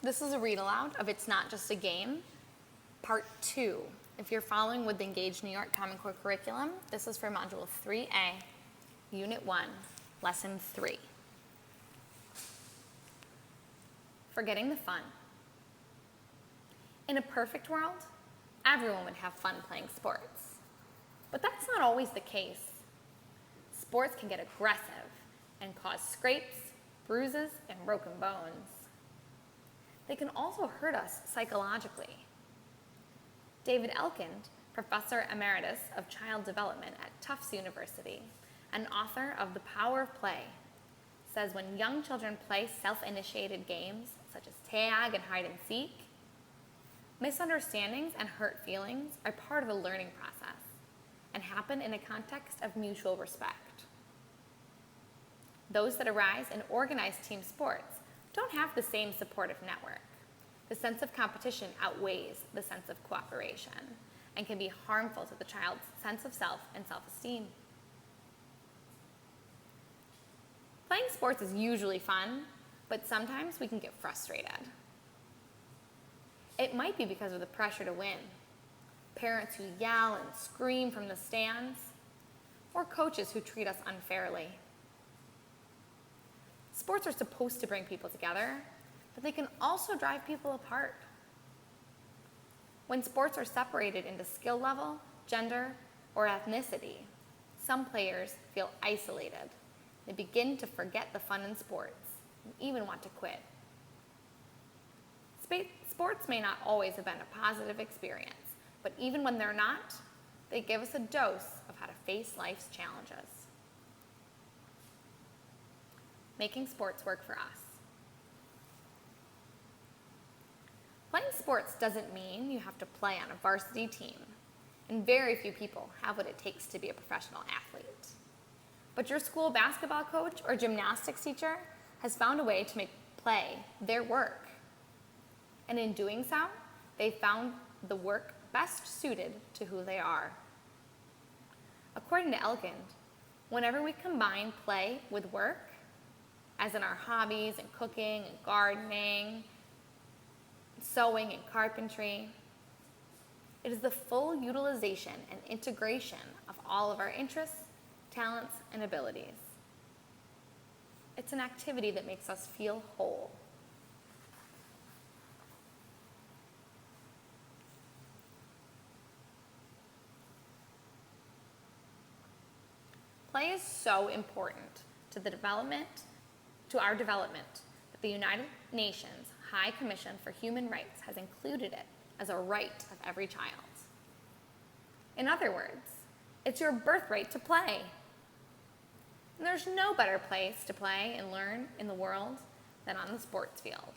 This is a read aloud of It's Not Just a Game, Part 2. If you're following with the EngageNY Common Core curriculum, this is for Module 3A, Unit 1, Lesson 3. Forgetting the fun. In a perfect world, everyone would have fun playing sports. But that's not always the case. Sports can get aggressive and cause scrapes, bruises, and broken bones. They can also hurt us psychologically. David Elkind, Professor Emeritus of Child Development at Tufts University and author of The Power of Play, says when young children play self-initiated games such as tag and hide and seek, misunderstandings and hurt feelings are part of the learning process and happen in a context of mutual respect. Those that arise in organized team sports don't have the same supportive network. The sense of competition outweighs the sense of cooperation and can be harmful to the child's sense of self and self-esteem. Playing sports is usually fun, but sometimes we can get frustrated. It might be because of the pressure to win, parents who yell and scream from the stands, or coaches who treat us unfairly. Sports are supposed to bring people together, but they can also drive people apart. When sports are separated into skill level, gender, or ethnicity, some players feel isolated. They begin to forget the fun in sports and even want to quit. Sports may not always have been a positive experience, but even when they're not, they give us a dose of how to face life's challenges. Making sports work for us. Playing sports doesn't mean you have to play on a varsity team, and very few people have what it takes to be a professional athlete. But your school basketball coach or gymnastics teacher has found a way to make play their work. And in doing so, they found the work best suited to who they are. According to Elkind, whenever we combine play with work, as in our hobbies and cooking and gardening, sewing and carpentry, it is the full utilization and integration of all of our interests, talents, and abilities. It's an activity that makes us feel whole. Play is so important to our development that the United Nations High Commission for Human Rights has included it as a right of every child. In other words, it's your birthright to play. And there's no better place to play and learn in the world than on the sports field.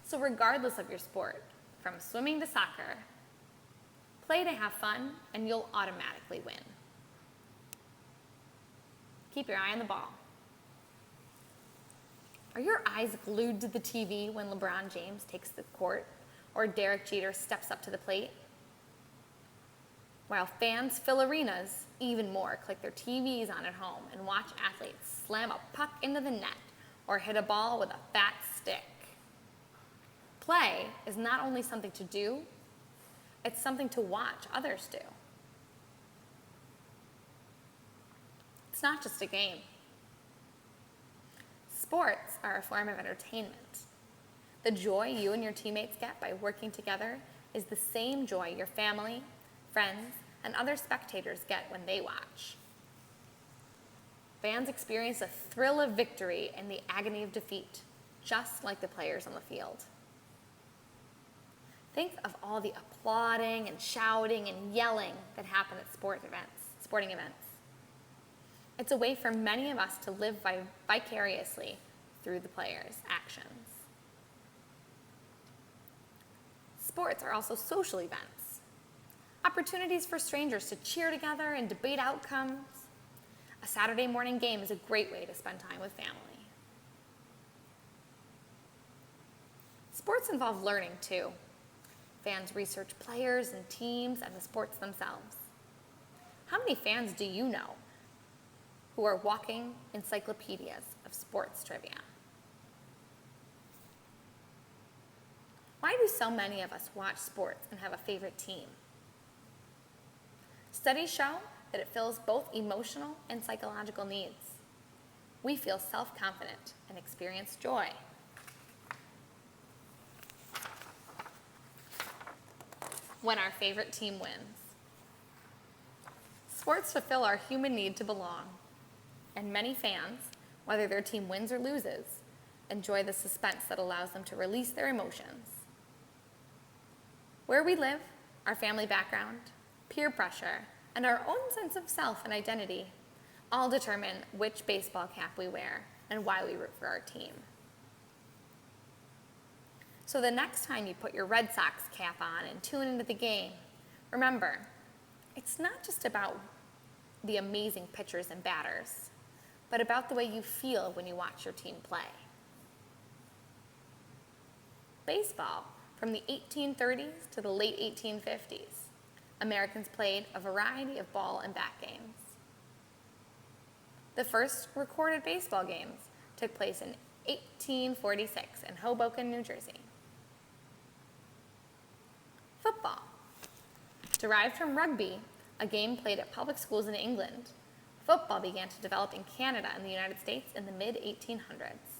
So regardless of your sport, from swimming to soccer, play to have fun and you'll automatically win. Keep your eye on the ball. Are your eyes glued to the TV when LeBron James takes the court or Derek Jeter steps up to the plate? While fans fill arenas, even more click their TVs on at home and watch athletes slam a puck into the net or hit a ball with a fat stick. Play is not only something to do, it's something to watch others do. It's not just a game. Sports are a form of entertainment. The joy you and your teammates get by working together is the same joy your family, friends, and other spectators get when they watch. Fans experience the thrill of victory and the agony of defeat, just like the players on the field. Think of all the applauding and shouting and yelling that happen at sporting events. It's a way for many of us to live vicariously through the players' actions. Sports are also social events, opportunities for strangers to cheer together and debate outcomes. A Saturday morning game is a great way to spend time with family. Sports involve learning too. Fans research players and teams and the sports themselves. How many fans do you know who are walking encyclopedias of sports trivia? why do so many of us watch sports and have a favorite team? Studies show that it fills both emotional and psychological needs. We feel self-confident and experience joy. When our favorite team wins. Sports fulfill our human need to belong, and many fans, whether their team wins or loses, enjoy the suspense that allows them to release their emotions. Where we live, our family background, peer pressure, and our own sense of self and identity all determine which baseball cap we wear and why we root for our team. So the next time you put your Red Sox cap on and tune into the game, remember, it's not just about the amazing pitchers and batters, but about the way you feel when you watch your team play. Baseball, from the 1830s to the late 1850s, Americans played a variety of ball and bat games. The first recorded baseball games took place in 1846 in Hoboken, New Jersey. Football. Derived from rugby, a game played at public schools in England, football began to develop in Canada and the United States in the mid-1800s.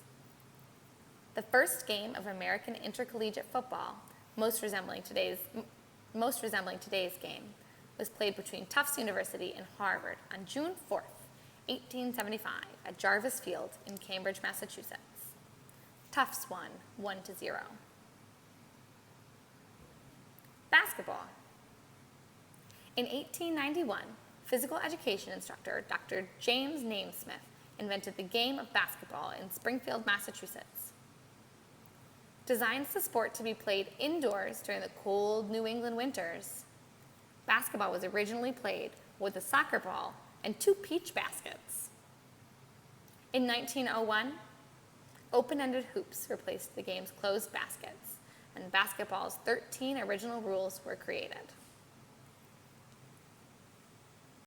The first game of American intercollegiate football, most resembling today's game, was played between Tufts University and Harvard on June 4th, 1875 at Jarvis Field in Cambridge, Massachusetts. Tufts won 1-0. Basketball. In 1891, physical education instructor Dr. James Naismith invented the game of basketball in Springfield, Massachusetts. Designed as a sport to be played indoors during the cold New England winters, basketball was originally played with a soccer ball and 2 peach baskets. In 1901, open-ended hoops replaced the game's closed baskets, and basketball's 13 original rules were created.